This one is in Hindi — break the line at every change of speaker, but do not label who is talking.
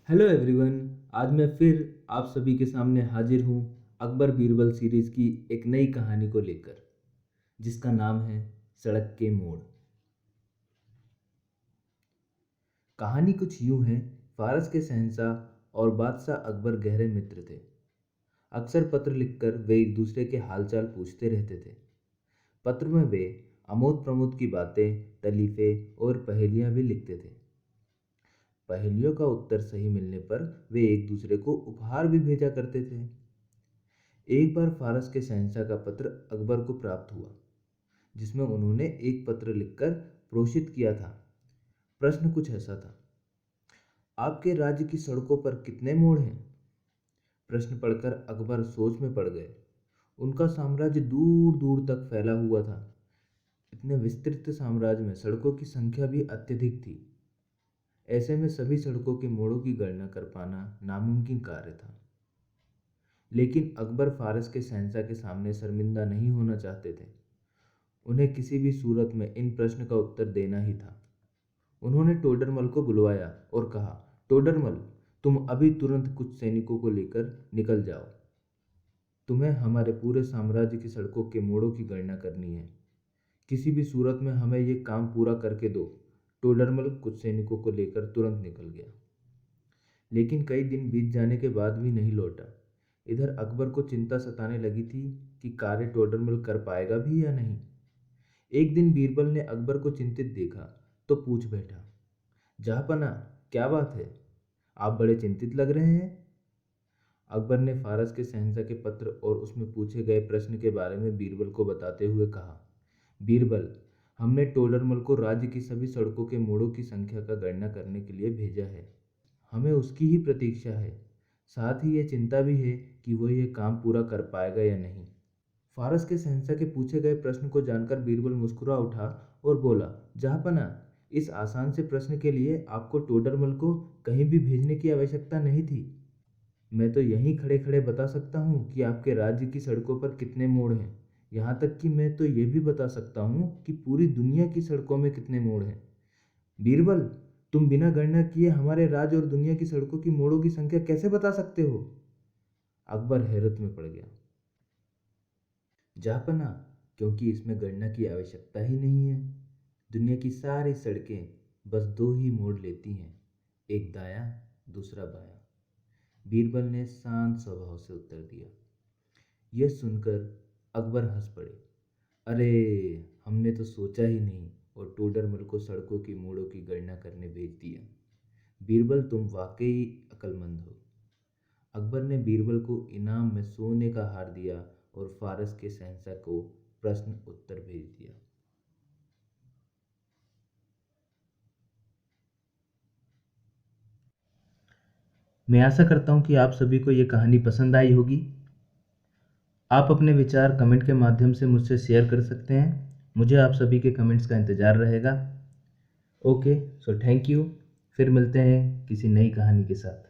Hello everyone. आज मैं फिर आप सभी के सामने हाजिर हूँ अकबर बीरबल सीरीज की एक नई कहानी को लेकर, जिसका नाम है सड़क के मोड़। कहानी कुछ यूं है। फारस के शहंशाह और बादशाह अकबर गहरे मित्र थे। अक्सर पत्र लिखकर वे एक दूसरे के हालचाल पूछते रहते थे। पत्र में वे अमोद प्रमोद की बातें, तलीफे और पहेलियां भी लिखते थे। पहेलियों का उत्तर सही मिलने पर वे एक दूसरे को उपहार भी भेजा करते थे। एक बार फारस के शहंशाह का पत्र अकबर को प्राप्त हुआ, जिसमें उन्होंने एक पत्र लिखकर प्रेषित किया था। प्रश्न कुछ ऐसा था: आपके राज्य की सड़कों पर कितने मोड़ हैं? प्रश्न पढ़कर अकबर सोच में पड़ गए। उनका साम्राज्य दूर दूर तक फैला हुआ था। इतने विस्तृत साम्राज्य में सड़कों की संख्या भी अत्यधिक थी। ऐसे में सभी सड़कों के मोड़ों की गणना कर पाना नामुमकिन कार्य था। लेकिन अकबर फारस के शहंशाह के सामने शर्मिंदा नहीं होना चाहते थे। उन्हें किसी भी सूरत में इन प्रश्न का उत्तर देना ही था। उन्होंने टोडरमल को बुलवाया और कहा, टोडरमल, तुम अभी तुरंत कुछ सैनिकों को लेकर निकल जाओ। तुम्हें हमारे पूरे साम्राज्य की सड़कों के मोड़ों की गणना करनी है। किसी भी सूरत में हमें ये काम पूरा करके दो। टोडरमल कुछ सैनिकों को लेकर तुरंत निकल गया, लेकिन कई दिन बीत जाने के बाद भी नहीं लौटा। इधर अकबर को चिंता सताने लगी थी कि कार्य टोडरमल कर पाएगा भी या नहीं। एक दिन बीरबल ने अकबर को चिंतित देखा तो पूछ बैठा, जहाँपना, क्या बात है? आप बड़े चिंतित लग रहे हैं। अकबर ने फारस के शहंशाह के पत्र और उसमें पूछे गए प्रश्न के बारे में बीरबल को बताते हुए कहा, बीरबल, हमने टोडरमल को राज्य की सभी सड़कों के मोड़ों की संख्या का गणना करने के लिए भेजा है। हमें उसकी ही प्रतीक्षा है। साथ ही ये चिंता भी है कि वो ये काम पूरा कर पाएगा या नहीं। फारस के शहंशाह के पूछे गए प्रश्न को जानकर बीरबल मुस्कुरा उठा और बोला, जहाँपना, इस आसान से प्रश्न के लिए आपको टोडरमल को कहीं भी भेजने की आवश्यकता नहीं थी। मैं तो यहीं खड़े खड़े बता सकता हूँ कि आपके राज्य की सड़कों पर कितने मोड़ हैं। यहाँ तक कि मैं तो ये भी बता सकता हूँ कि पूरी दुनिया की सड़कों में कितने मोड़ हैं। बीरबल, तुम बिना गणना किए हमारे राज्य और दुनिया की सड़कों की मोड़ों की संख्या कैसे बता सकते हो? अकबर हैरत में पड़ गया। जापना, क्योंकि इसमें गणना की आवश्यकता ही नहीं है। दुनिया की सारी सड़कें बस दो ही मोड़ लेती हैं, एक दायां, दूसरा बायां। बीरबल ने शांत स्वभाव से उत्तर दिया। यह सुनकर अकबर हंस पड़े। अरे, हमने तो सोचा ही नहीं और टोडरमल को सड़कों की मोड़ों की गणना करने भेज दिया। बीरबल, तुम वाकई अक्लमंद हो। अकबर ने बीरबल को इनाम में सोने का हार दिया और फारस के शहंशाह को प्रश्न उत्तर भेज दिया। मैं आशा करता हूँ कि आप सभी को ये कहानी पसंद आई होगी। आप अपने विचार कमेंट के माध्यम से मुझसे शेयर कर सकते हैं। मुझे आप सभी के कमेंट्स का इंतज़ार रहेगा। Okay, so thank you. फिर मिलते हैं किसी नई कहानी के साथ।